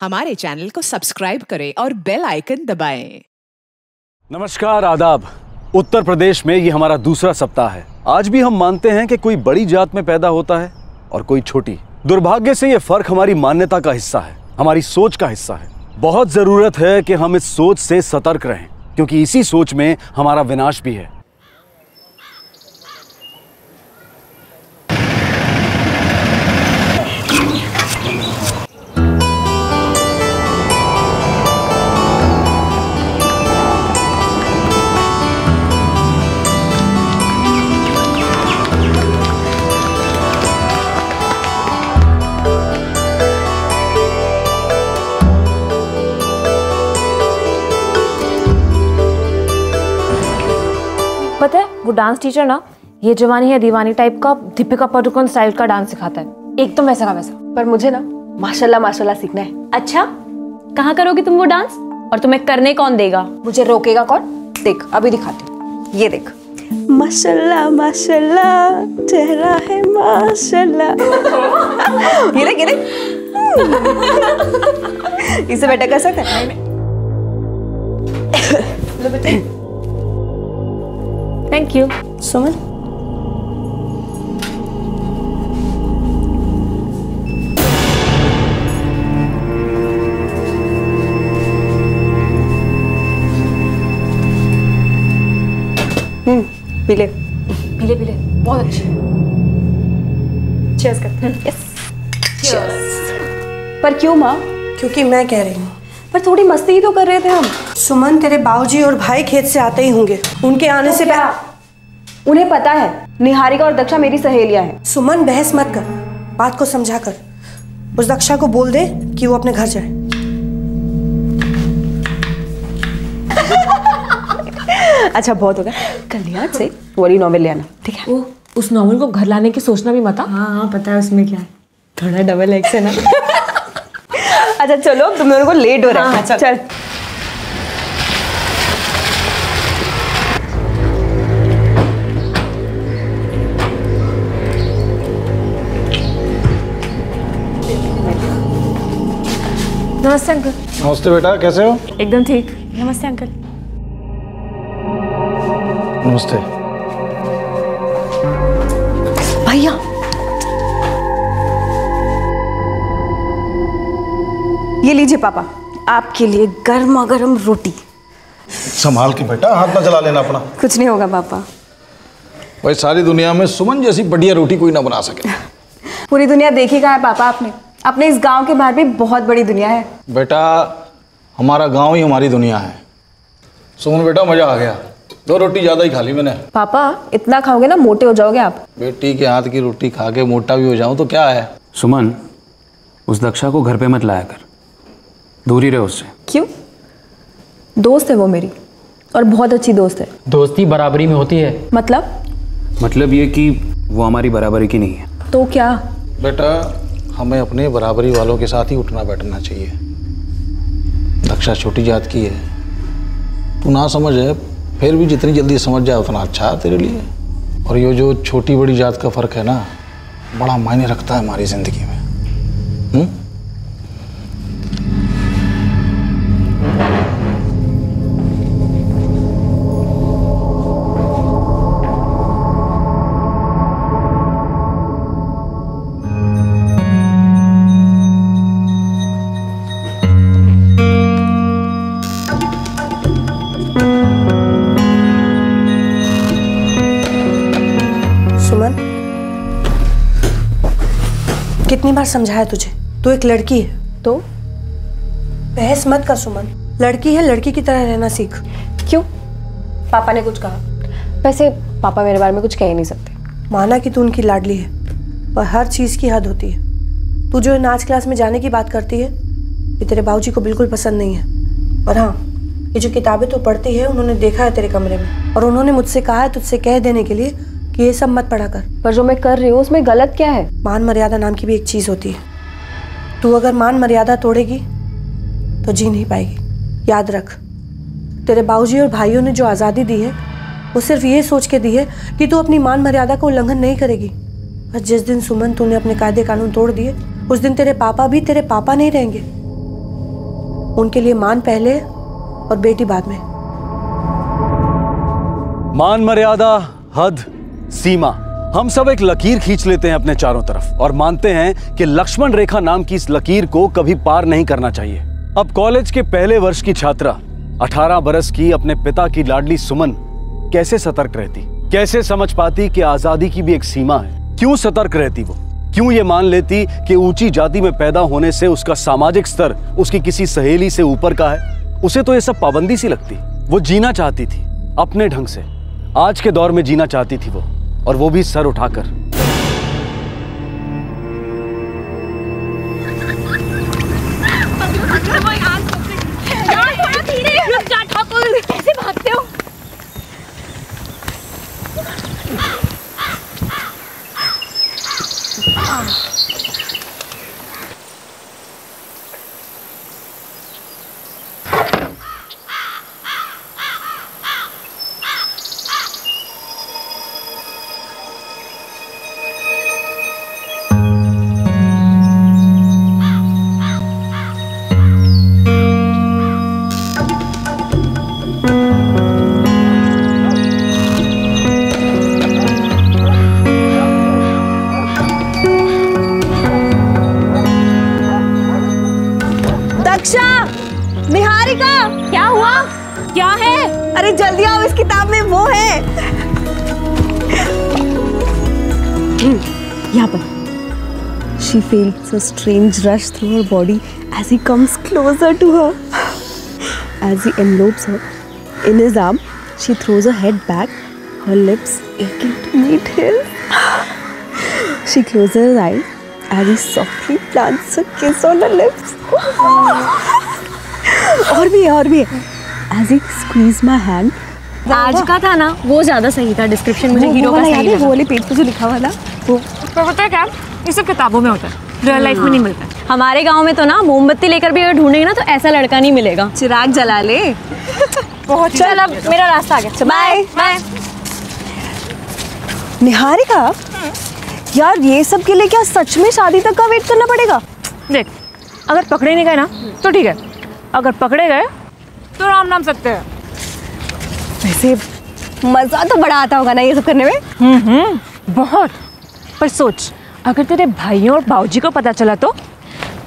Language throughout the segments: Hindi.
हमारे चैनल को सब्सक्राइब करें और बेल आइकन दबाएं। नमस्कार, आदाब। उत्तर प्रदेश में ये हमारा दूसरा सप्ताह है। आज भी हम मानते हैं कि कोई बड़ी जात में पैदा होता है और कोई छोटी। दुर्भाग्य से ये फर्क हमारी मान्यता का हिस्सा है, हमारी सोच का हिस्सा है। बहुत जरूरत है कि हम इस सोच से सतर्क रहें, क्योंकि इसी सोच में हमारा विनाश भी है। पता है वो डांस टीचर ना ये जवानी है दीवानी टाइप का दीपिका पादुकोण स्टाइल का डांस सिखाता है, एकदम वैसा का वैसा। पर मुझे ना माशाल्लाह माशाल्लाह सीखना है। अच्छा, कहाँ करोगी तुम वो डांस और तुम्हें करने कौन देगा? मुझे रोकेगा कौन? देख अभी दिखाती हूँ, ये देख। माशाल्लाह माशाल्लाह चेहरा है माशाल्लाह। ये देख ये देख। इसे बेटा कर सकते हैं? लो बेटा। Thank you. सुमन पीले पीले पीले बहुत अच्छी। चीयर्स करते हैं। Yes cheers. पर क्यों माँ? क्योंकि मैं कह रही हूँ। पर थोड़ी मस्ती ही तो कर रहे थे हम। सुमन, तेरे बाबूजी और भाई खेत से आते ही होंगे। उनके आने से उन्हें पता है निहारिका और दक्षा मेरी सहेलियां हैं। सुमन, बहस मत कर, बात को समझा कर। उस दक्षा को बोल दे कि वो अपने घर जाए। अच्छा बहुत हो गया, कल याद से वही नॉवेल ले आना, ठीक है? उस नॉवल को घर लाने की सोचना भी मत। हाँ पता है उसमें क्या है, थोड़ा डबल एक्शन है। अच्छा चलो, तुम दोनों को लेट हो रहा है। हाँ, चल। नमस्ते अंकल। नमस्ते बेटा, कैसे हो? एकदम ठीक। नमस्ते अंकल। नमस्ते भैया। ये लीजिए पापा, आपके लिए गर्मा गर्म रोटी। संभाल के बेटा, हाथ ना जला लेना अपना। कुछ नहीं होगा पापा। भाई सारी दुनिया में सुमन जैसी बढ़िया रोटी कोई ना बना सके। पूरी दुनिया देखी कहाँ है पापा आपने? अपने इस गांव के बाहर भी बहुत बड़ी दुनिया है। बेटा हमारा गांव ही हमारी दुनिया है। सुमन बेटा, मजा आ गया। 2 रोटी ज्यादा ही खा ली मैंने। पापा इतना खाओगे ना मोटे हो जाओगे आप। बेटी के हाथ की रोटी खा के मोटा भी हो जाऊं तो क्या है। सुमन, उस दक्षा को घर पे मत लाया कर, दूरी रहे उससे। क्यों? दोस्त है वो मेरी, और बहुत अच्छी दोस्त है। दोस्ती बराबरी में होती है। मतलब ये कि वो हमारी बराबरी की नहीं है। तो क्या? बेटा हमें अपने बराबरी वालों के साथ ही उठना बैठना चाहिए। दक्षा छोटी जात की है, तू ना समझ है, फिर भी जितनी जल्दी समझ जाए उतना अच्छा है तेरे लिए। और ये जो छोटी बड़ी जात का फर्क है ना, बड़ा मायने रखता है हमारी जिंदगी में। कितनी बार समझाया तुझे, तू एक लड़की है। तो बहस मत कर सुमन, लड़की है, लड़की की तरह रहना सीख। क्यों? पापा ने कुछ कहा? वैसे पापा मेरे बारे में कुछ कह ही नहीं सकते। माना कि तू उनकी लाडली है, पर हर चीज की हद होती है। तू जो नाच क्लास में जाने की बात करती है, ये तेरे बाबूजी को बिल्कुल पसंद नहीं है। और हाँ, ये जो किताबें तू पढ़ती है, उन्होंने देखा है तेरे कमरे में, और उन्होंने मुझसे कहा है तुझसे कह देने के लिए कि ये सब मत पढ़ा कर। पर जो मैं कर रही हूँ उसमें गलत क्या है? मान मर्यादा नाम की भी एक चीज होती है। तू अगर मान मर्यादा तोड़ेगी तो जी नहीं पाएगी। याद रख, तेरे बाबूजी और भाइयों ने जो आज़ादी दी है वो सिर्फ ये सोच के दी है कि तू अपनी मान मर्यादा का उल्लंघन नहीं करेगी। और जिस दिन सुमन तूने अपने कायदे कानून तोड़ दिए, उस दिन तेरे पापा भी तेरे पापा नहीं रहेंगे। उनके लिए मान पहले और बेटी बाद में। मान मर्यादा, हद, सीमा, हम सब एक लकीर खींच लेते हैं अपने चारों तरफ और मानते हैं कि लक्ष्मण रेखा नाम की इस लकीर को कभी पार नहीं करना चाहिए। अब कॉलेज के पहले वर्ष की छात्रा 18 बरस की अपने पिता की लाडली सुमन कैसे सतर्क रहती, कैसे समझ पाती कि आजादी की भी एक सीमा है? क्यों सतर्क रहती वो? क्यों ये मान लेती कि ऊंची जाति में पैदा होने से उसका सामाजिक स्तर उसकी किसी सहेली से ऊपर का है? उसे तो ये सब पाबंदी सी लगती। वो जीना चाहती थी अपने ढंग से, आज के दौर में जीना चाहती थी वो, और वो भी सर उठाकर। कैसे भागते हो? निहारिका, क्या हुआ? क्या है? अरे जल्दी आओ, इस किताब में वो है। यहाँ पर। She feels a strange rush through her body as he comes closer to her. As he envelopes her in his arm, she throws her head back, her lips aching to meet his. She closes her eyes as he softly plants a kiss on her lips. और भी है। As he squeezed my hand. आज का था ना, वो ज्यादा सही था। डिस्क्रिप्शन मुझे हीरो का सही लगा। वो वाले पेज पे जो लिखा हुआ ना, वो पता है क्या? ये सब किताबों में होता है, रियल लाइफ में नहीं मिलता। हमारे गांव में तो ना मोमबत्ती लेकर भी अगर ढूंढेंगे ना तो ऐसा लड़का नहीं मिलेगा। चिराग जला ले। चल अब मेरा रास्ता आ गया। Bye bye. निहारिका, यार ये सब के लिए क्या सच में शादी तक का वेट करना पड़ेगा? देख, अगर पकड़े नहीं गए ना तो ठीक है, अगर पकड़े गए तो राम नाम सकते हैं। वैसे मजा तो बड़ा आता होगा ना ये सब करने में। बहुत। पर सोच, अगर तेरे भाइयों और बाऊजी को पता चला तो?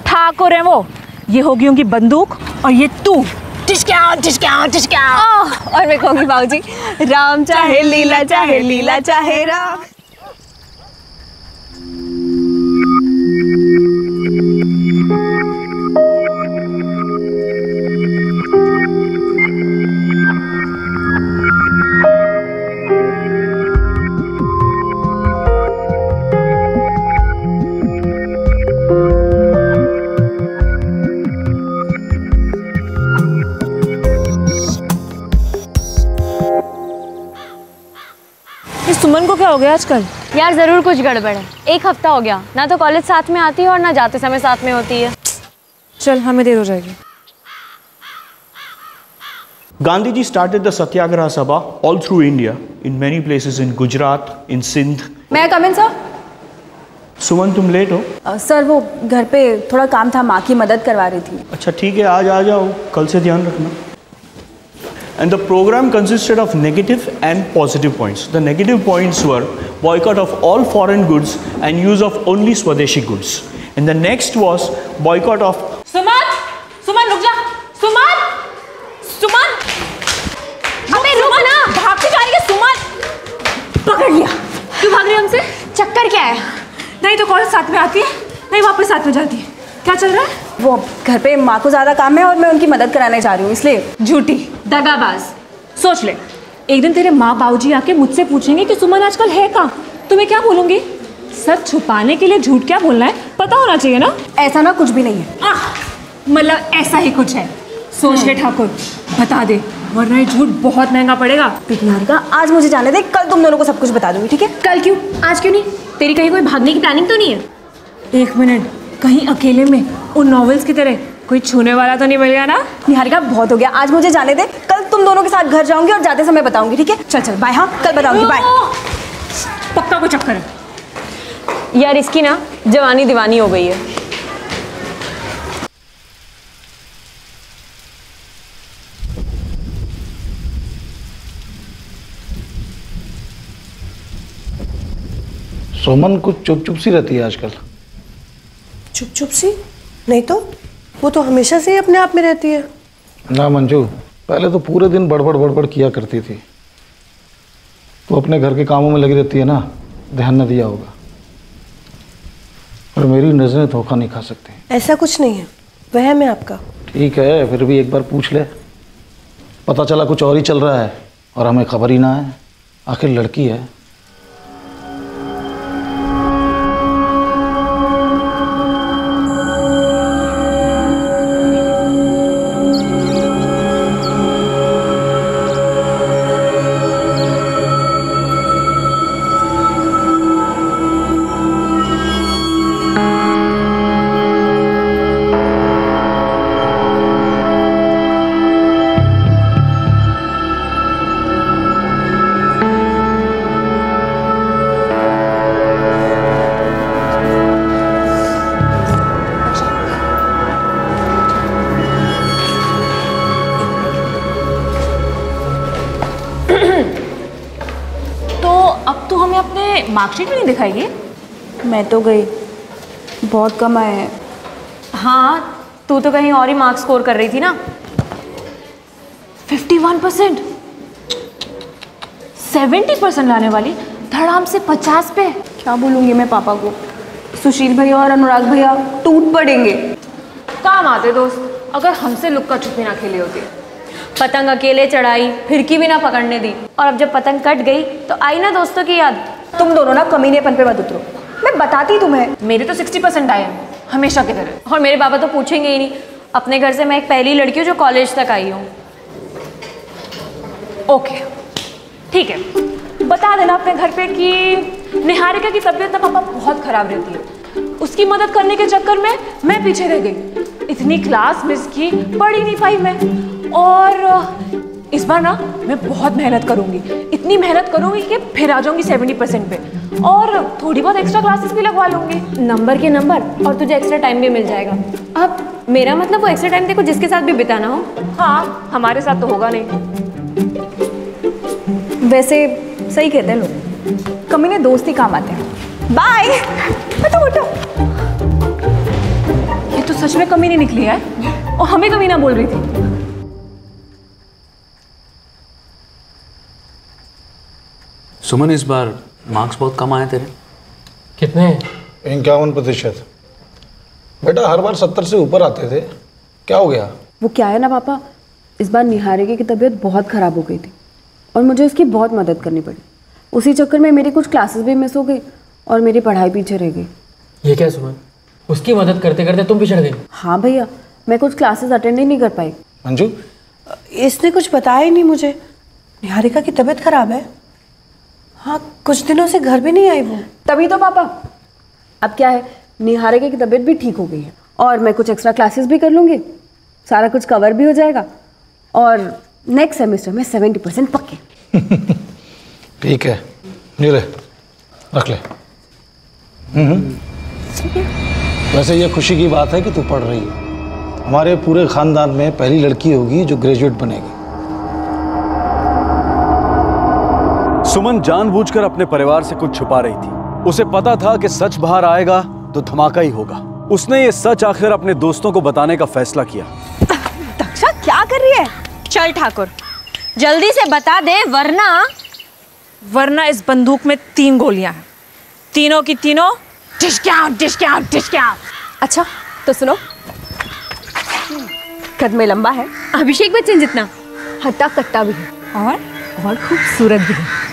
ठाकुर है वो, ये होगी उनकी बंदूक और ये तू। टिशक्या टिशक्या टिशक्या। और मैं कहूँगी बाऊजी, राम चाहे लीला चाहे राम। सुमन को क्या हो गया आजकल? यार जरूर कुछ गड़बड़ है। एक हफ्ता हो गया, ना तो कॉलेज साथ में आती है और ना जाते समय साथ में होती है। चल, हमें देर हो जाएगी। Gandhiji started the Satyagraha Sabha all through India, in many places in Gujarat, in Sindh. मैं कम इन सर? सुमन तुम लेट हो? सर वो घर पे थोड़ा काम था, माँ की मदद करवा रही थी। अच्छा ठीक है, आज आ जाओ, कल से ध्यान रखना। And the program consisted of negative and positive points. The negative points were boycott of all foreign goods and use of only Swadeshi goods. And the next was boycott of... सुमन! सुमन रुक जा! सुमन! सुमन! अबे रुक ना! भाग के जा रही है सुमन! पकड़ लिया। क्यों भाग रही है हमसे? चक्कर क्या है? नहीं तो कॉलेज साथ में आती है, नहीं वापस साथ में जाती है। क्या चल रहा है? वो घर पे माँ को ज़्यादा काम है और मैं उनकी मदद कराने जा रही हूँ, इसलिए। झूठी, दगाबाज। सोच ले, एक दिन तेरे माँ बाबूजी आके मुझसे पूछेंगे कि सुमन आजकल है कहाँ, तो मैं क्या बोलूँगी? सच छुपाने के लिए झूठ क्या बोलना है पता होना चाहिए ना। ऐसा ना कुछ भी नहीं है। मतलब ऐसा ही कुछ है। सोच ले ठाकुर, बता दे, वरना ये झूठ बहुत महंगा पड़ेगा। निहारिका, आज मुझे जाने दे, कल तुम दोनों को सब कुछ बता दूंगी, ठीक है? कल क्यों? आज क्यों नहीं? तेरी कहीं कोई भागने की प्लानिंग तो नहीं है? एक मिनट, कहीं अकेले में उन नॉवेल्स की तरह कोई छूने वाला तो नहीं मिलेगा ना? निहारिका बहुत हो गया, आज मुझे जाने दे, कल तुम दोनों के साथ घर जाऊंगी और जाते समय बताऊंगी, ठीक है? चल चल बाय। हाँ कल बताऊंगी, बाय। पक्का कोई चक्कर है? यार इसकी ना जवानी दीवानी हो गई है। सुमन कुछ चुप चुप सी रहती है आजकल। चुप चुप सी? नहीं तो वो तो हमेशा से ही अपने आप में रहती है। ना मंजू, पहले तो पूरे दिन बड़बड़ किया करती थी। तो अपने घर के कामों में लगी रहती है ना, ध्यान न दिया होगा। पर मेरी नजरें धोखा नहीं खा सकती। ऐसा कुछ नहीं है, वहम है आपका। ठीक है, फिर भी एक बार पूछ ले। पता चला कुछ और ही चल रहा है और हमें खबर ही ना है। आखिर लड़की है। मार्कशीट भी नहीं दिखाएगी? मैं तो गई, बहुत कम आए हैं। हाँ, तू तो कहीं और ही मार्क्स स्कोर कर रही थी ना। 51%, 70% लाने वाली धड़ाम से 50 पे। क्या बोलूँगी मैं पापा को? सुशील भैया और अनुराग भैया टूट पड़ेंगे। काम आते दोस्त, अगर हमसे लुक्का छुपी ना खेली होती। पतंग अकेले चढ़ाई, फिरकी भी ना पकड़ने दी, और अब जब पतंग कट गई तो आई ना दोस्तों की याद। तुम दोनों ना कमीनेपन पे मत उतरो, मैं बताती तुम्हें। मेरे तो 60% आए हैं, हमेशा की तरह। और मेरे पापा तो पूछेंगे ही नहीं। अपने घर से मैं एक पहली लड़की हूँ जो कॉलेज तक आई हूँ। ओके ठीक है, बता देना अपने घर पे कि निहारिका की तबीयत ना पापा बहुत खराब रहती है। उसकी मदद करने के चक्कर में मैं पीछे रह गई। इतनी क्लास मिस की, पढ़ ही नहीं पाई मैं। और इस बार ना मैं बहुत मेहनत करूंगी, इतनी मेहनत करूंगी कि फिर आ जाऊंगी 70% पे, और थोड़ी बहुत एक्स्ट्रा क्लासेस भी लगवा लूंगी। नंबर के नंबर, और तुझे एक्स्ट्रा टाइम भी मिल जाएगा। अब मेरा मतलब वो एक्स्ट्रा टाइम देखो जिसके साथ भी बिताना हो। हाँ, हमारे साथ तो होगा नहीं। वैसे सही कहते हैं लोग, कमीने दोस्त ही काम आते हैं। बाय। हटो। ये तो सच में कमीनी निकली है, और हमें कमीना बोल रही थी। सुमन, इस बार मार्क्स बहुत कम आए तेरे। कितने? 51%। बेटा हर बार 70 से ऊपर आते थे, क्या हो गया? वो क्या है ना पापा, इस बार निहारिका की तबीयत बहुत ख़राब हो गई थी और मुझे उसकी बहुत मदद करनी पड़ी। उसी चक्कर में मेरी कुछ क्लासेस भी मिस हो गई और मेरी पढ़ाई पीछे रह गई। ये क्या सुमन, उसकी मदद करते करते तुम पिछड़ गई? हाँ भैया, मैं कुछ क्लासेस अटेंड ही नहीं कर पाई। मंजू, इसने कुछ बताया ही नहीं मुझे। निहारिका की तबीयत खराब है? हाँ, कुछ दिनों से घर भी नहीं आई वो। तभी तो पापा, अब क्या है, निहारिका की तबीयत भी ठीक हो गई है और मैं कुछ एक्स्ट्रा क्लासेस भी कर लूँगी, सारा कुछ कवर भी हो जाएगा और नेक्स्ट सेमेस्टर में 70% पक्के। ठीक है, ये ले, रख ले। वैसे ये खुशी की बात है कि तू पढ़ रही है। हमारे पूरे खानदान में पहली लड़की होगी जो ग्रेजुएट बनेगी। सुमन जानबूझकर अपने परिवार से कुछ छुपा रही थी। उसे पता था कि सच बाहर आएगा तो धमाका ही होगा। उसने ये सच आखिर अपने दोस्तों को बताने का फैसला किया। दक्षा क्या कर रही है? चल ठाकुर, जल्दी से बता दे, वरना इस बंदूक में 3 गोलियां हैं, तीनों की तीनों डिस्काउंट। अच्छा तो सुनो, कद में लंबा है, अभिषेक बच्चन जितना, हट्टा कट्टा भी है और खूबसूरत भी है।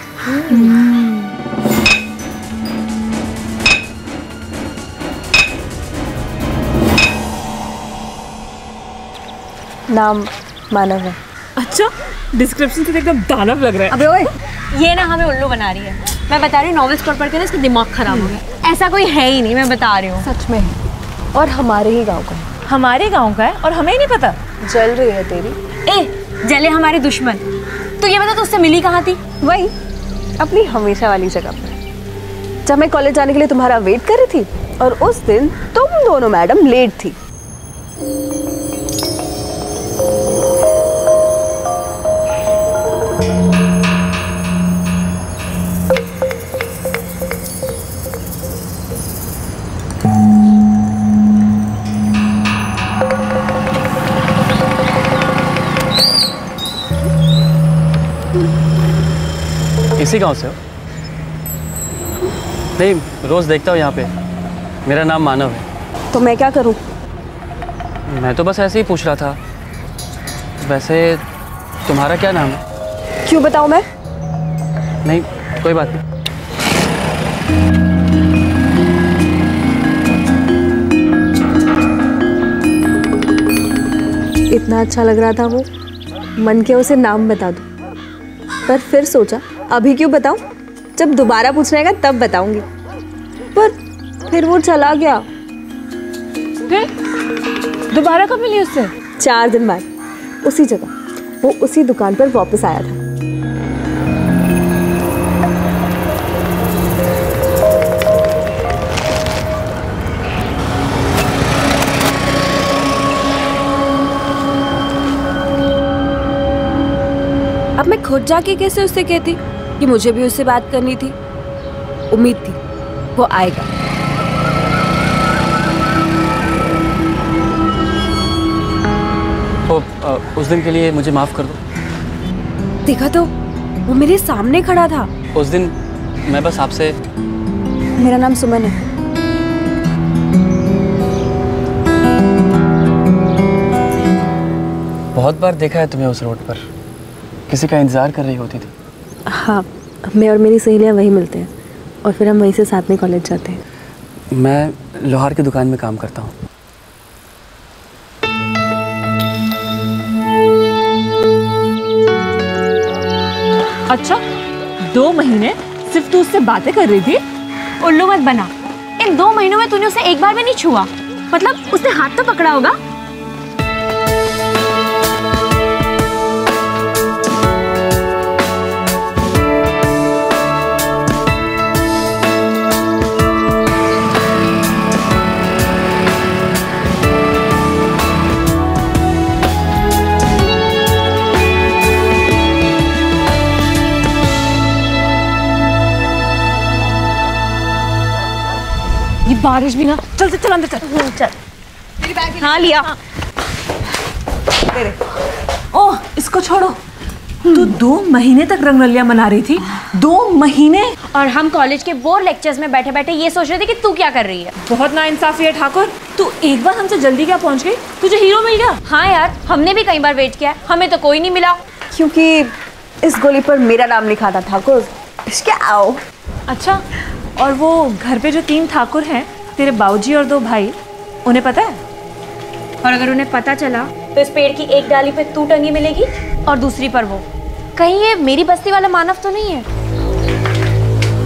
नाम मानव है। अच्छा, डिस्क्रिप्शन से एकदम दानव लग रहा है। अबे ओए, ये ना हमें उल्लू बना रही है। मैं बता रही हूँ, नॉवेल्स पढ़ के ना इसका दिमाग खराब हो गया। ऐसा कोई है ही नहीं, मैं बता रही हूँ। सच में है, और हमारे ही गांव का है। हमारे गांव का है और हमें ही नहीं पता। जल रही है तेरी। ए, जले हमारे दुश्मन। तो ये बता, तो उससे मिली कहाँ थी? वही अपनी हमेशा वाली जगह पर, जब मैं कॉलेज जाने के लिए तुम्हारा वेट कर रही थी और उस दिन तुम दोनों मैडम लेट थी। इसी गांव से हो? नहीं, रोज़ देखता हूँ यहाँ पे। मेरा नाम मानव है। तो मैं क्या करूँ? मैं तो बस ऐसे ही पूछ रहा था। वैसे तुम्हारा क्या नाम है? क्यों बताऊँ मैं? नहीं, कोई बात नहीं। इतना अच्छा लग रहा था वो, मन के उसे नाम बता दूं, पर फिर सोचा अभी क्यों बताऊं, जब दोबारा पूछने का तब बताऊंगी। पर फिर वो चला गया। फिर दोबारा कब मिली उससे? 4 दिन बाद, उसी जगह, वो उसी दुकान पर वापस आया था। अब मैं खुद जाके कैसे उससे कहती कि मुझे भी उससे बात करनी थी। उम्मीद थी वो आएगा। तो उस दिन के लिए मुझे माफ़ कर दो। देखा तो वो मेरे सामने खड़ा था। उस दिन मैं बस आपसे। मेरा नाम सुमन है। बहुत बार देखा है तुम्हें उस रोड पर, किसी का इंतज़ार कर रही होती थी। हाँ, मैं और मेरी सहेलियाँ वहीं मिलते हैं और फिर हम वहीं से साथ में कॉलेज जाते हैं। मैं लोहार की दुकान में काम करता हूँ। अच्छा, 2 महीने सिर्फ तू उससे बातें कर रही थी? उल्लू मत बना। इन 2 महीनों में तूने उसे एक बार भी नहीं छुआ। मतलब उसने हाथ तो पकड़ा होगा। ये बारिश भी ना। चल चल अंदर चल। चल। मेरी बैग हाँ लिया। ओह, इसको छोड़ो। तू 2 महीने तक रंगरलियां मना रही थी। 2 महीने। और हम कॉलेज के बोर लेक्चर्स में बैठे बैठे ये सोच रहे थे कि तू क्या कर रही है। बहुत नाइंसाफी है ठाकुर। तू एक बार हमसे जल्दी क्या पहुंच गई? तुझे हीरो मिल गया। हाँ यार, हमने भी कई बार वेट किया, हमें तो कोई नहीं मिला। क्योंकि इस गोली पर मेरा नाम लिखा था, ठाकुर। इसके आओ। अच्छा, और वो घर पे जो 3 ठाकुर हैं, तेरे बाबूजी और 2 भाई, उन्हें पता है? और अगर उन्हें पता चला तो इस पेड़ की एक डाली पे तू टंगी मिलेगी और दूसरी पर वो। कहीं ये मेरी बस्ती वाला मानव तो नहीं है?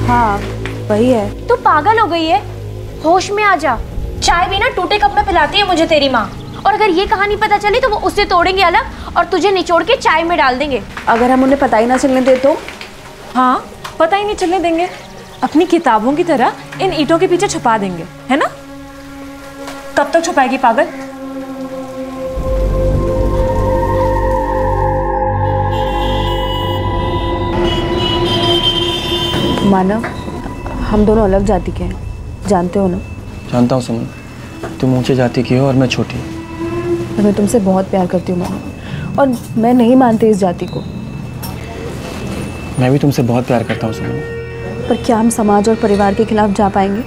हाँ, वही है। तू पागल हो गई है? होश में आ जा। चाय भी ना टूटे कप में पिलाती है मुझे तेरी माँ। और अगर ये कहानी पता चली तो वो उससे तोड़ेंगे अलग और तुझे निचोड़ के चाय में डाल देंगे। अगर हम उन्हें पता ही ना चलने दे तो? हाँ, पता ही नहीं चलने देंगे। अपनी किताबों की तरह इन ईंटों के पीछे छुपा देंगे, है ना? कब तक छुपाएगी पागल? मानव, हम दोनों अलग जाति के हैं, जानते हो ना? जानता हूँ सुमन, तुम ऊंचे जाति की हो और मैं छोटी। और मैं तुमसे बहुत प्यार करती हूँ मानव, और मैं नहीं मानती इस जाति को। मैं भी तुमसे बहुत प्यार करता हूँ सुमन। पर क्या हम समाज और परिवार के खिलाफ जा पाएंगे?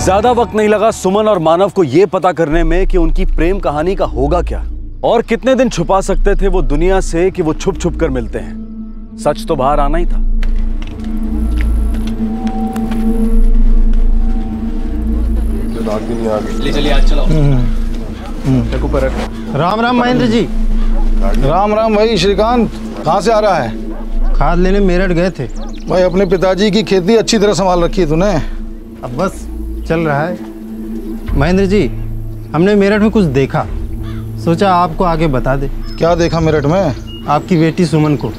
ज्यादा वक्त नहीं लगा सुमन और मानव को यह पता करने में कि उनकी प्रेम कहानी का होगा क्या, और कितने दिन छुपा सकते थे वो दुनिया से कि वो छुप छुप कर मिलते हैं। सच तो बाहर आना ही था। ले चलिए, आज चलो। राम राम महेंद्र जी। राम राम भाई श्रीकांत, कहाँ से आ रहा है? खाद लेने मेरठ गए थे भाई। अपने पिताजी की खेती अच्छी तरह संभाल रखी है तूने? अब बस चल रहा है। महेंद्र जी, हमने मेरठ में कुछ देखा, सोचा आपको आगे बता दे। क्या देखा मेरठ में? आपकी बेटी सुमन को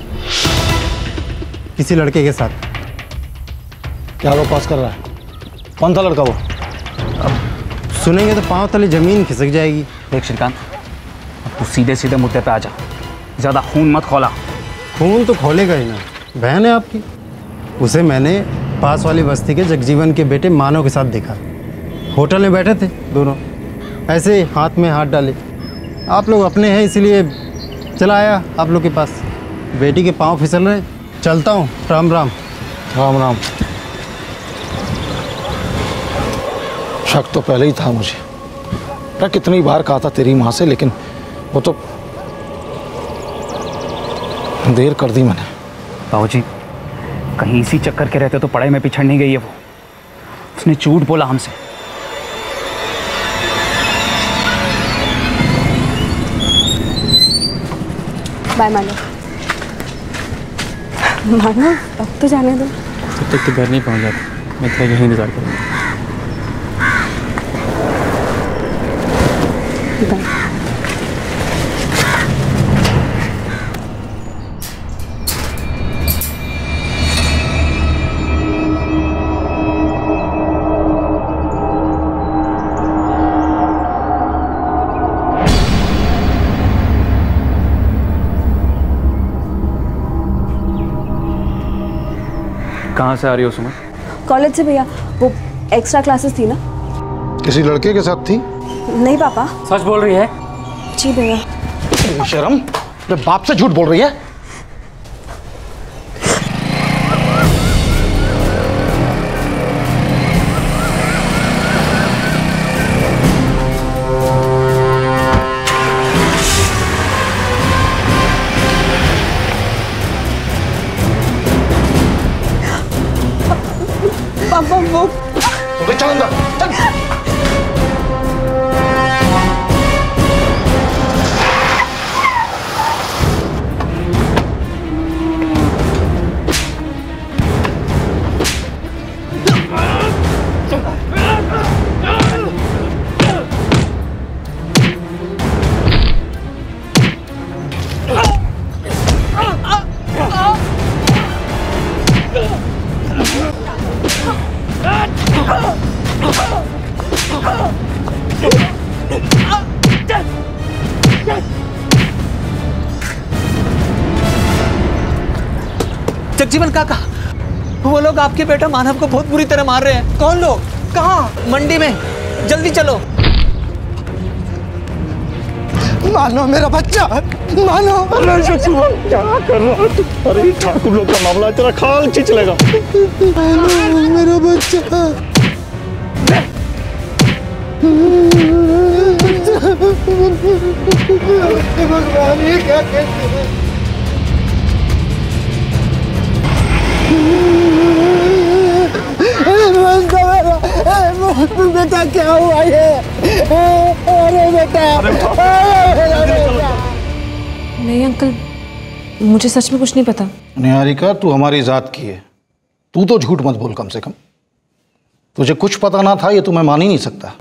किसी लड़के के साथ। क्या बकवास कर रहा है? कौन था लड़का वो? अब सुनेंगे तो पांव तले जमीन खिसक जाएगी। देख श्रीकांत, अब तू सीधे सीधे मुद्दे पे आ जा, ज़्यादा खून मत खोला। खून तो खोलेगा ही ना, बहन है आपकी। उसे मैंने पास वाली बस्ती के जगजीवन के बेटे मानव के साथ देखा। होटल में बैठे थे दोनों, ऐसे हाथ में हाथ डाले आप लोग अपने हैं इसलिए चला आया आप लोग के पास। बेटी के पाँव फिसल रहे, चलता हूँ। राम राम। राम राम। शक तो पहले ही था मुझे। मैं कितनी बार कहा था तेरी माँ से, लेकिन वो तो देर कर दी मैंने। बाबूजी, कहीं इसी चक्कर के रहते तो पढ़ाई में पिछड़ नहीं गई है वो। उसने झूठ बोला हमसे। बाय मानो। मानो अब तो जाने दो। जब तक तो घर नहीं पहुंच जाता मैं तेरा यही इंतजार करूँगा। बाय। कहाँ से आ रही हो सुमन? कॉलेज से भैया, वो एक्स्ट्रा क्लासेस थी ना। किसी लड़के के साथ थी? नहीं पापा। सच बोल रही है? जी भैया। शर्म, अपने बाप से झूठ बोल रही है। पापा वो तो चल अंदर, चल। जगजीवन काका, वो लोग आपके बेटा मानव को बहुत बुरी तरह मार रहे हैं। कौन लोग? कहाँ? मंडी में, जल्दी चलो। मानो मेरा बच्चा, मानो। क्या कर रहा है? अरे ठाकुर लोग का मामला है, तेरा खाल खींच लेगा। मानो मेरा बच्चा। भगवान ये क्या कहते हैं? बेटा क्या हुआ ये? अरे बेटा। नहीं अंकल, मुझे सच में कुछ नहीं पता। निहारिका, तू हमारी जात की है, तू तो झूठ मत बोल। कम से कम तुझे कुछ पता ना था, ये तो मैं मान ही नहीं सकता।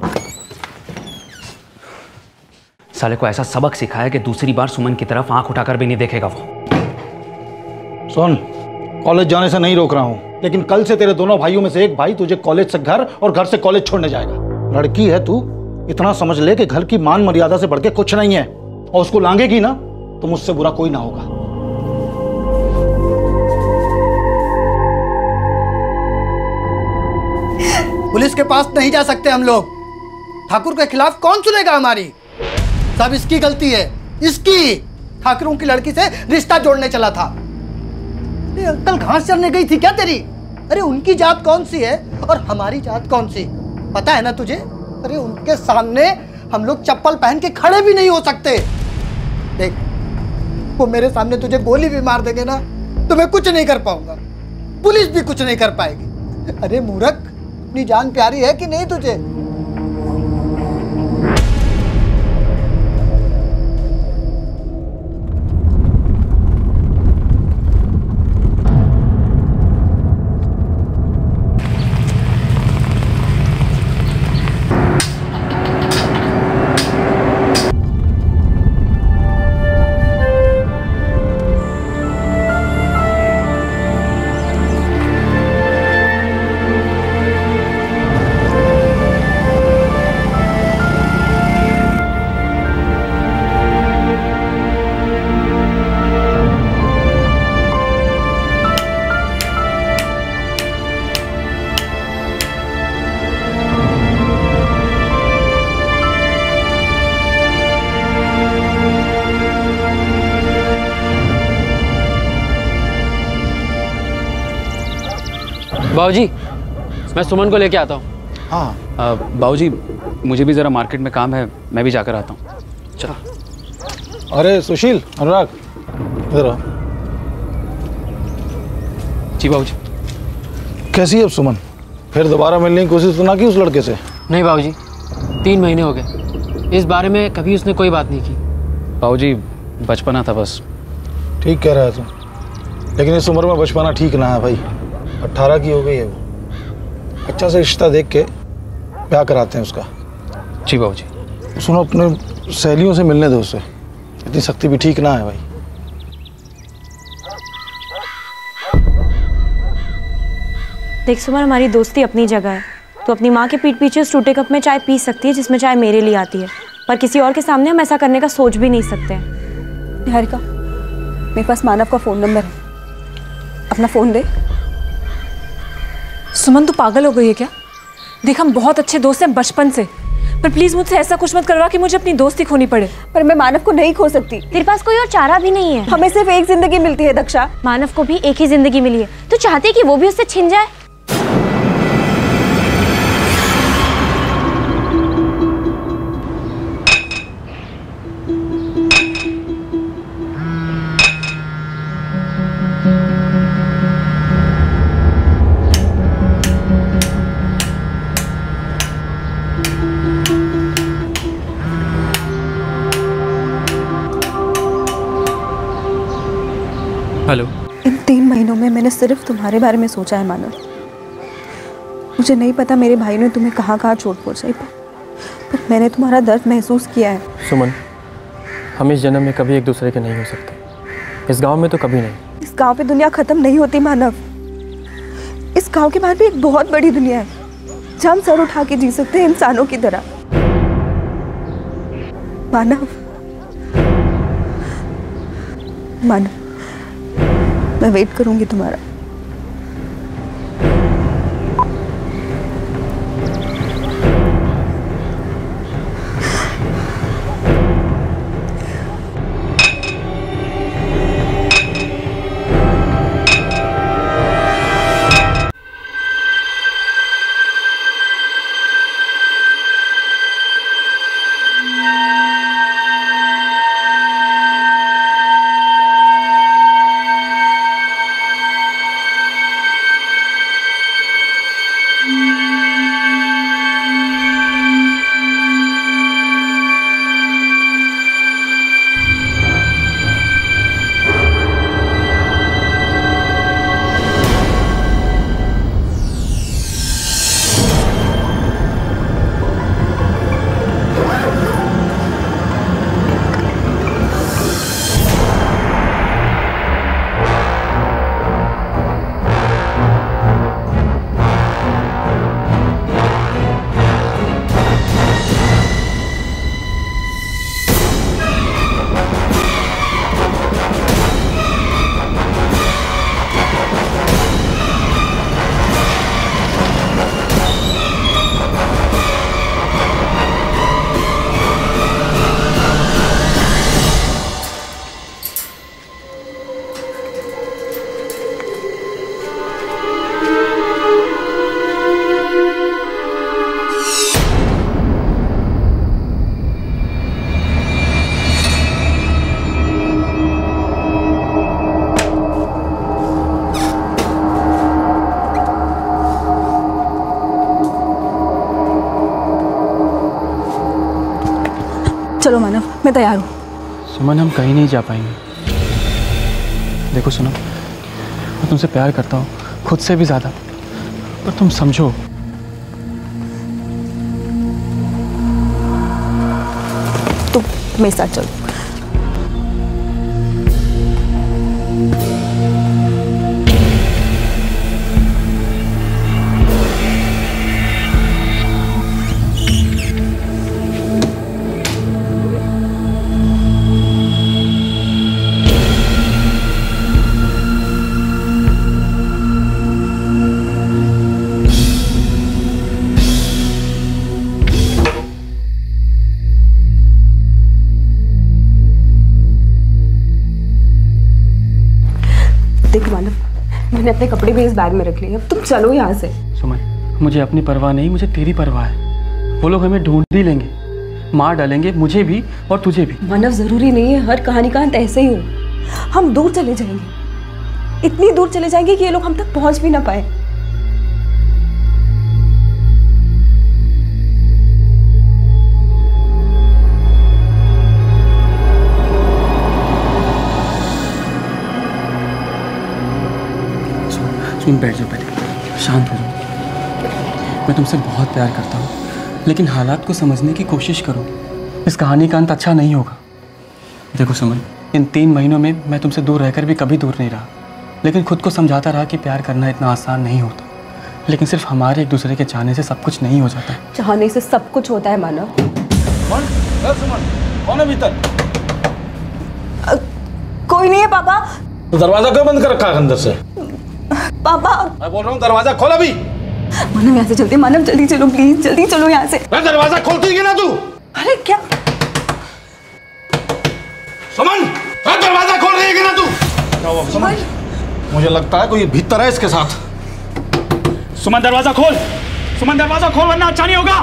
साले को ऐसा सबक सिखाया कि दूसरी बार सुमन की तरफ आंख उठाकर भी नहीं देखेगा वो। सुन, कॉलेज जाने से नहीं रोक रहा हूं, लेकिन कल से तेरे दोनों भाइयों में से एक भाई तुझे कॉलेज से घर और घर से कॉलेज छोड़ने जाएगा। लड़की है तू, इतना समझ ले कि घर की मान मर्यादा से बढ़ के कुछ नहीं है, और उसको लांघेगी ना तो मुझसे बुरा कोई ना होगा। पुलिस के पास नहीं जा सकते हम लोग। ठाकुर के खिलाफ कौन सुनेगा हमारी? सब इसकी गलती है, इसकी। ठाकुरों की लड़की से रिश्ता जोड़ने चला था। अरे अंकल, घास चरने गई थी क्या तेरी? अरे उनकी जात कौन सी है और हमारी जात कौन सी, पता है ना तुझे? अरे उनके सामने हम लोग चप्पल पहन के खड़े भी नहीं हो सकते। देख, वो मेरे सामने तुझे गोली भी मार देंगे ना तो मैं कुछ नहीं कर पाऊंगा, पुलिस भी कुछ नहीं कर पाएगी। अरे मूर्ख, अपनी जान प्यारी है कि नहीं तुझे? बाबूजी, मैं सुमन को लेके आता हूँ। हाँ बाबूजी, मुझे भी ज़रा मार्केट में काम है, मैं भी जाकर आता हूँ। चलो। अरे सुशील, अनुराग, इधर आओ। जी बाबूजी। कैसी है अब सुमन? फिर दोबारा मिलने की कोशिश तो ना की उस लड़के से? नहीं बाबूजी, 3 महीने हो गए, इस बारे में कभी उसने कोई बात नहीं की। बाबूजी, बचपना था बस। ठीक कह रहा है तू, लेकिन इस उम्र में बचपना ठीक ना है भाई। 18 की हो गई है वो। अच्छा से रिश्ता देख के ब्याह कराते हैं उसका। जी बाबूजी। सुनो, अपने सहेलियों से मिलने दो उससे, इतनी सख्ती भी ठीक ना है भाई। देख सुमन, हमारी दोस्ती अपनी जगह है। तो अपनी माँ के पीठ पीछे उस टूटे कप में चाय पी सकती है जिसमें चाय मेरे लिए आती है, पर किसी और के सामने हम ऐसा करने का सोच भी नहीं सकते। निहारिका, मेरे पास मानव का फ़ोन नंबर है, अपना फ़ोन दे। सुमन, तू पागल हो गई है क्या? देख, हम बहुत अच्छे दोस्त हैं बचपन से, पर प्लीज मुझसे ऐसा कुछ मत करवा कि मुझे अपनी दोस्ती खोनी पड़े। पर मैं मानव को नहीं खो सकती। तेरे पास कोई और चारा भी नहीं है। हमें सिर्फ एक जिंदगी मिलती है दक्षा। मानव को भी एक ही जिंदगी मिली है, तो चाहते कि वो भी उससे छिन जाए? हेलो। इन 3 महीनों में मैंने सिर्फ तुम्हारे बारे में सोचा है मानव। मुझे नहीं पता मेरे भाई ने तुम्हें कहाँ कहाँ चोट पहुँचाई, पर मैंने तुम्हारा दर्द महसूस किया है। सुमन, हम इस जन्म में कभी एक दूसरे के नहीं हो सकते, इस गांव में तो कभी नहीं। इस गांव पे दुनिया खत्म नहीं होती मानव। इस गांव के बाहर भी एक बहुत बड़ी दुनिया है जहाँ हम सर उठा के जी सकते हैं इंसानों की तरह। मानव, मानव, मैं वेट करूंगी तुम्हारा। चलो मानव, मैं तैयार हूँ। सुमन, हम कहीं नहीं जा पाएंगे। देखो सुनो, मैं तुमसे प्यार करता हूँ, खुद से भी ज़्यादा, पर तुम समझो। तुम मेरे साथ चलो। मैंने अपने कपड़े भी इस बैग में रख लिए, अब तुम चलो यहाँ से। सुमन, मुझे अपनी परवाह नहीं, मुझे तेरी परवाह है। वो लोग हमें ढूंढ ही लेंगे, मार डालेंगे मुझे भी और तुझे भी। मानव, जरूरी नहीं है हर कहानी का अंत ऐसे ही हो। हम दूर चले जाएंगे, इतनी दूर चले जाएंगे कि ये लोग हम तक पहुंच भी ना पाए। सुन, बैठ जाओ पहले, शांत हो जाओ। मैं तुमसे बहुत प्यार करता हूँ, लेकिन हालात को समझने की कोशिश करो। इस कहानी का अंत अच्छा नहीं होगा। देखो सुमन, इन 3 महीनों में मैं तुमसे दूर रहकर भी कभी दूर नहीं रहा, लेकिन खुद को समझाता रहा कि प्यार करना इतना आसान नहीं होता। लेकिन सिर्फ हमारे एक दूसरे के चाहने से सब कुछ नहीं हो जाता। चाहने से सब कुछ होता है मानव। सुमन, कौन है भीतर? कोई नहीं है पापा। तो दरवाजा क्यों बंद कर रखा है अंदर से? पापा, मैं बोल रहा हूँ दरवाजा खोल अभी। मानव यहाँ से जल्दी, मानव जल्दी चलो प्लीज, जल्दी चलो यहाँ से। दरवाजा खोलती है ना तू? अरे क्या सुमन, दरवाजा खोल रही है कि ना तू? क्या हुआ सुमन? मुझे लगता है कोई भीतर है इसके साथ। सुमन दरवाजा खोल, सुमन दरवाजा खोल वरना अच्छा नहीं होगा।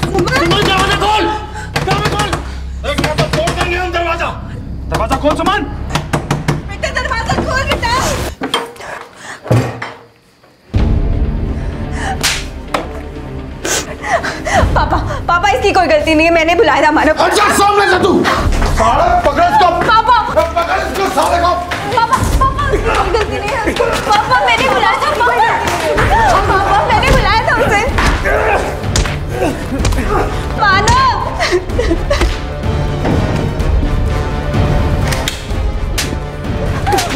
सुमन दरवाजा खोल, दरवाजा खोल। एक मिनट तो तोड़ देंगे हम दरवाजा। दरवाजा खोल सुमन। बेटा दरवाजा खोल बेटा। पापा इसकी कोई गलती नहीं है, मैंने बुलाया था मानव। अच्छा सामने से तू साले पकड़ इसको। पापा पकड़ इसको साले को। पापा कोई गलती नहीं है। पापा मैंने बुलाया था, पापा मैंने बुलाया था उसे। मानव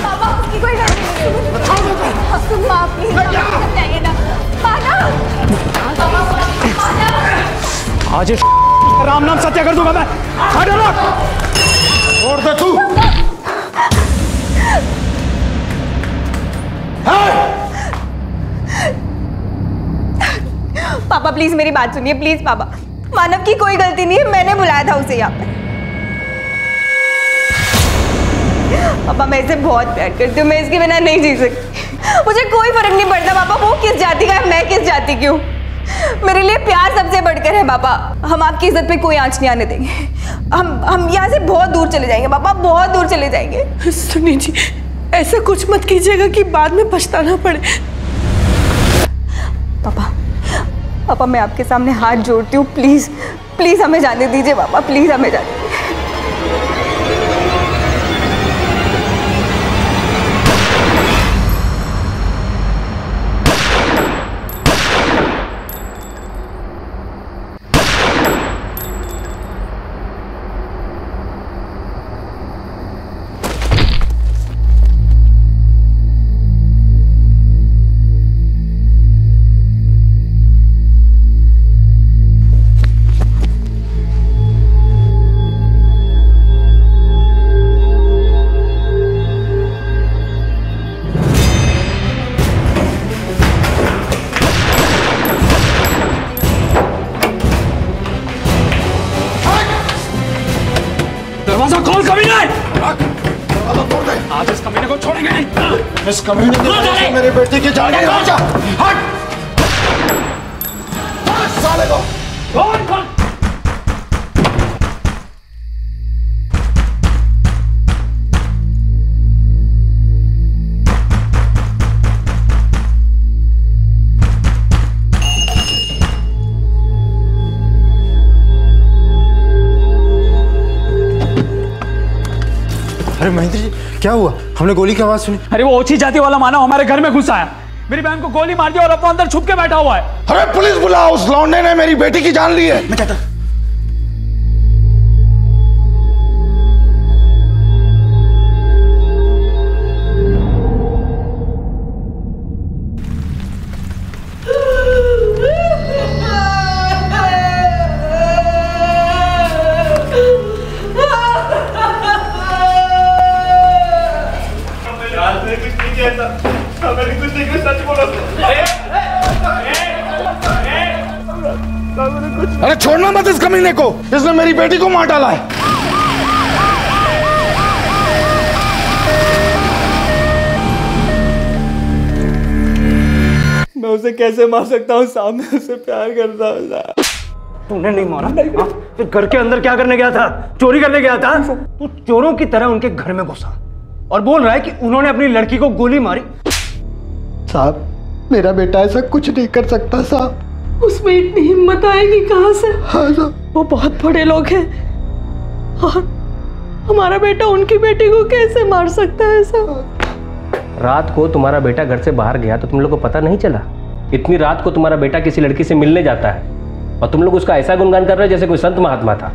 पापा उसकी कोई गलती नहीं है। तुम माफ नहीं ना मानव। आज राम नाम सत्य कर दूंगा मैं। छोड़ दे तू। पापा प्लीज मेरी बात सुनिए, प्लीज पापा। मानव की कोई गलती नहीं है, मैंने बुलाया था उसे यहाँ पे। पापा मैं इसे बहुत प्यार करती हूँ, मैं इसके बिना नहीं जी सकती। मुझे कोई फर्क नहीं पड़ता पापा वो किस जाति का है, मैं किस जाति की हूँ। मेरे लिए प्यार सबसे बढ़कर है पापा। हम आपकी इज्जत पे कोई आंच नहीं आने देंगे। हम यहाँ से बहुत दूर चले जाएंगे पापा, बहुत दूर चले जाएंगे। सुनी जी, ऐसा कुछ मत कीजिएगा कि बाद में पछताना पड़े। पापा मैं आपके सामने हाथ जोड़ती हूँ, प्लीज प्लीज हमें जाने दीजिए पापा, प्लीज हमें जाने दीजिए। दरवाजा खोल कमीने। आज इस कमीने को छोड़ेंगे नहीं। इस कमीने की वजह से मेरे बेटे की जान गई। हट हट साले को खोल। अरे महेंद्र जी क्या हुआ? हमने गोली की आवाज सुनी। अरे वो ओछी जाति वाला मानव हमारे घर में घुस आया, मेरी बहन को गोली मार दिया और अपना अंदर छुप के बैठा हुआ है। अरे पुलिस बुलाओ, उस लौंडे ने मेरी बेटी की जान ली है। मैं कहता अरे छोड़ना मत इस कमीने को, इसने मेरी बेटी को मार डाला है। मैं उसे कैसे मार सकता हूँ साहब, मैं उसे प्यार करता हूँ साहब। तूने नहीं मारा? फिर घर के अंदर क्या करने गया था? चोरी करने गया था? तू चोरों की तरह उनके घर में घुसा और बोल रहा है कि उन्होंने अपनी लड़की को गोली मारी। साहब मेरा बेटा ऐसा कुछ नहीं कर सकता साहब। उसमें इतनी हिम्मत आएगी कहाँ से? हाँ साहब। वो बहुत बड़े लोग हैं और हमारा बेटा उनकी बेटी को कैसे मार सकता है साहब? रात को तुम्हारा बेटा घर से बाहर गया तो तुम लोग को पता नहीं चला? इतनी रात को तुम्हारा बेटा किसी लड़की से मिलने जाता है और तुम लोग उसका ऐसा गुणगान कर रहे हो जैसे कोई संत महात्मा था।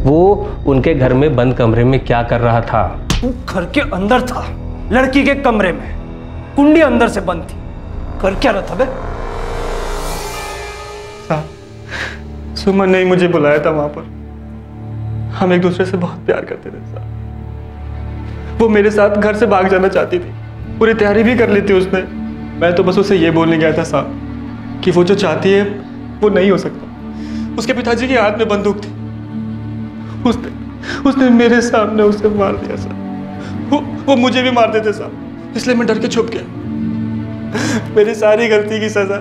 वो उनके घर में बंद कमरे में क्या कर रहा था? वो घर के अंदर था, लड़की के कमरे में, कुंडी अंदर से बंद थी। कर क्या रहा था बे? साहब सुमन ने मुझे बुलाया था वहां पर। हम एक दूसरे से बहुत प्यार करते थे साहब। वो मेरे साथ घर से भाग जाना चाहती थी, पूरी तैयारी भी कर ली थी उसने। मैं तो बस उसे ये बोलने गया था साहब कि वो जो चाहती है वो नहीं हो सकता। उसके पिताजी के हाथ में बंदूक थी, उसने मेरे सामने उसे मार दिया साहब। वो मुझे भी मार देते साहब, इसलिए मैं डर के छुप गया। मेरी सारी गलती की सजा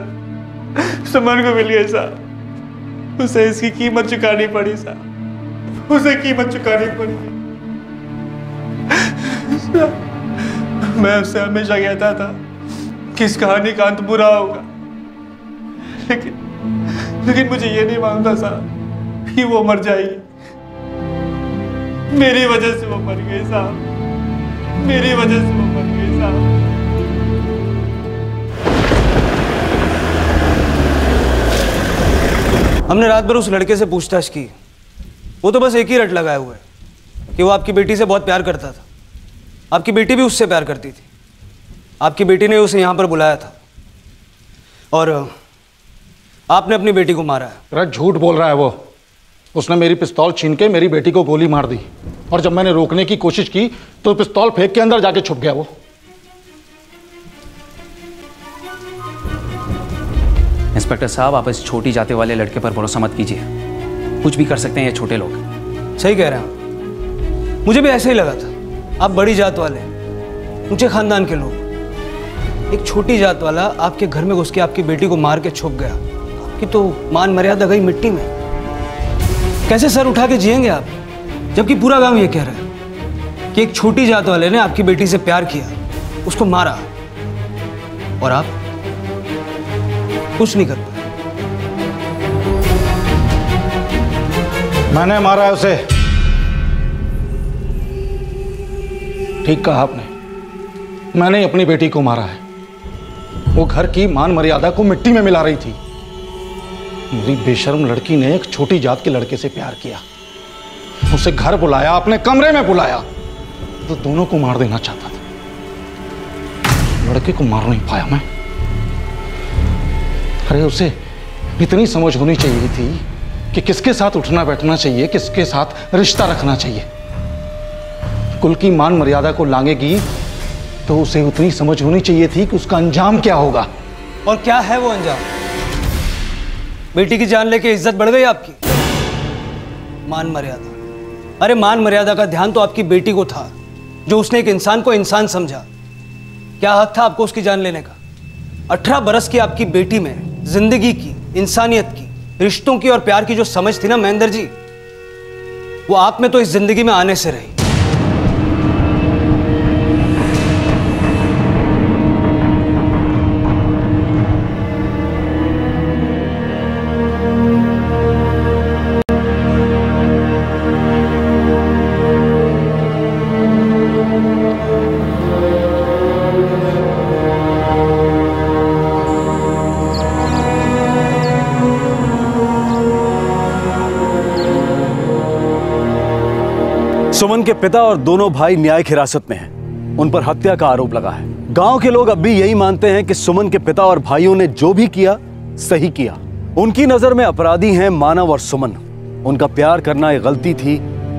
सुमन को मिल गई साहब। उसे इसकी कीमत चुकानी पड़ी साहब, उसे कीमत चुकानी पड़ी। मैं उससे हमेशा कहता था कि इस कहानी का अंत बुरा होगा, लेकिन मुझे ये नहीं मालूम था साहब कि वो मर जाएगी। मेरी वजह से वो मर गई साहब, मेरी वजह से वो मर गई साहब। हमने रात भर उस लड़के से पूछताछ की। वो तो बस एक ही रट लगाया हुआ है कि वो आपकी बेटी से बहुत प्यार करता था। आपकी बेटी भी उससे प्यार करती थी। आपकी बेटी ने उसे यहाँ पर बुलाया था और आपने अपनी बेटी को मारा है। अरे झूठ बोल रहा है वो। उसने मेरी पिस्तौल छीन के मेरी बेटी को गोली मार दी और जब मैंने रोकने की कोशिश की तो पिस्तौल फेंक के अंदर जाके छुप गया वो। इंस्पेक्टर साहब, आप इस छोटी जाति वाले लड़के पर भरोसा मत कीजिए। कुछ भी कर सकते हैं ये छोटे लोग। सही कह रहे हैं, मुझे भी ऐसे ही लगा था। आप बड़ी जात वाले, ऊंचे खानदान के लोग, एक छोटी जात वाला आपके घर में घुस के आपकी बेटी को मार के छुप गया। आपकी तो मान मर्यादा गई मिट्टी में। कैसे सर उठा के जिएंगे आप, जबकि पूरा गांव ये कह रहा है कि एक छोटी जात वाले ने आपकी बेटी से प्यार किया, उसको मारा और आप कुछ नहीं कर पाए। मैंने मारा है उसे। ठीक कहा आपने, मैंने अपनी बेटी को मारा है। वो घर की मान मर्यादा को मिट्टी में मिला रही थी। मेरी बेशर्म लड़की ने एक छोटी जात के लड़के से प्यार किया, उसे घर बुलाया, अपने कमरे में बुलाया, तो दोनों को मार देना चाहता था। लड़के को मार नहीं पाया मैं। अरे उसे इतनी समझ होनी चाहिए थी कि किसके साथ उठना बैठना चाहिए, किसके साथ रिश्ता रखना चाहिए। कुल की मान मर्यादा को लांघेगी तो उसे उतनी समझ होनी चाहिए थी कि उसका अंजाम क्या होगा। और क्या है वो अंजाम? बेटी की जान लेके इज्जत बढ़ गई आपकी। मान मर्यादा, अरे मान मर्यादा का ध्यान तो आपकी बेटी को था, जो उसने एक इंसान को इंसान समझा। क्या हक था आपको उसकी जान लेने का? 18 बरस की आपकी बेटी में जिंदगी की, इंसानियत की, रिश्तों की और प्यार की जो समझ थी ना महेंद्र जी, वो आप में तो इस जिंदगी में आने से रही। सुमन के पिता और दोनों भाई न्यायिक हिरासत में हैं। उन पर हत्या का आरोप लगा है। गांव के लोग अब भी यही मानते हैं कि सुमन के पिता और भाइयों ने जो भी किया सही किया। उनकी नजर में अपराधी हैं मानव और सुमन। उनका प्यार करना एक गलती थी,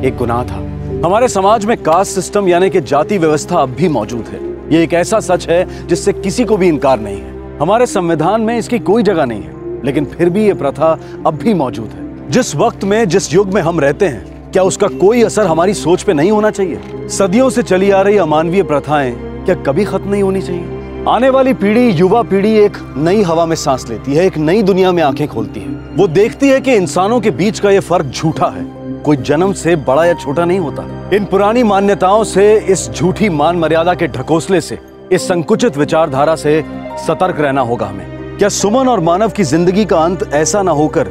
एक गुनाह था। हमारे समाज में कास्ट सिस्टम यानी कि जाति व्यवस्था अब भी मौजूद है। ये एक ऐसा सच है जिससे किसी को भी इनकार नहीं है। हमारे संविधान में इसकी कोई जगह नहीं है, लेकिन फिर भी ये प्रथा अब भी मौजूद है। जिस वक्त में, जिस युग में हम रहते हैं, क्या उसका कोई असर हमारी सोच पे नहीं होना चाहिए? सदियों से चली आ रही अमानवीय प्रथाएं क्या कभी खत्म नहीं होनी चाहिए? आने वाली पीढ़ी, युवा पीढ़ी एक नई हवा में सांस लेती है, एक नई दुनिया में आंखें खोलती है। वो देखती है कि इंसानों के बीच का ये फर्क झूठा है, कोई जन्म से बड़ा या छोटा नहीं होता। इन पुरानी मान्यताओं से, इस झूठी मान मर्यादा के ढकोसले से, इस संकुचित विचारधारा से सतर्क रहना होगा हमें। क्या सुमन और मानव की जिंदगी का अंत ऐसा ना होकर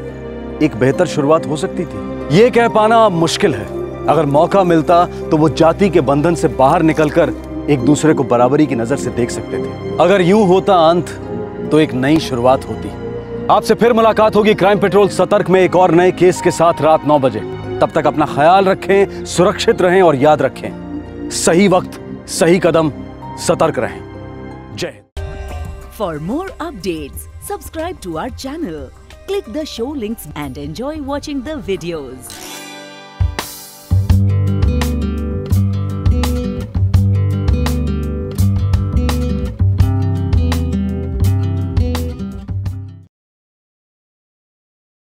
एक बेहतर शुरुआत हो सकती थी? ये कह पाना अब मुश्किल है। अगर मौका मिलता तो वो जाति के बंधन से बाहर निकलकर एक दूसरे को बराबरी की नजर से देख सकते थे। अगर यूं होता अंत तो एक नई शुरुआत होती। आपसे फिर मुलाकात होगी क्राइम पेट्रोल सतर्क में एक और नए केस के साथ रात 9 बजे। तब तक अपना ख्याल रखें, सुरक्षित रहें और याद रखें, सही वक्त सही कदम, सतर्क रहें। जय Hind. For more updates, subscribe to our channel, click the show links and enjoy watching the videos.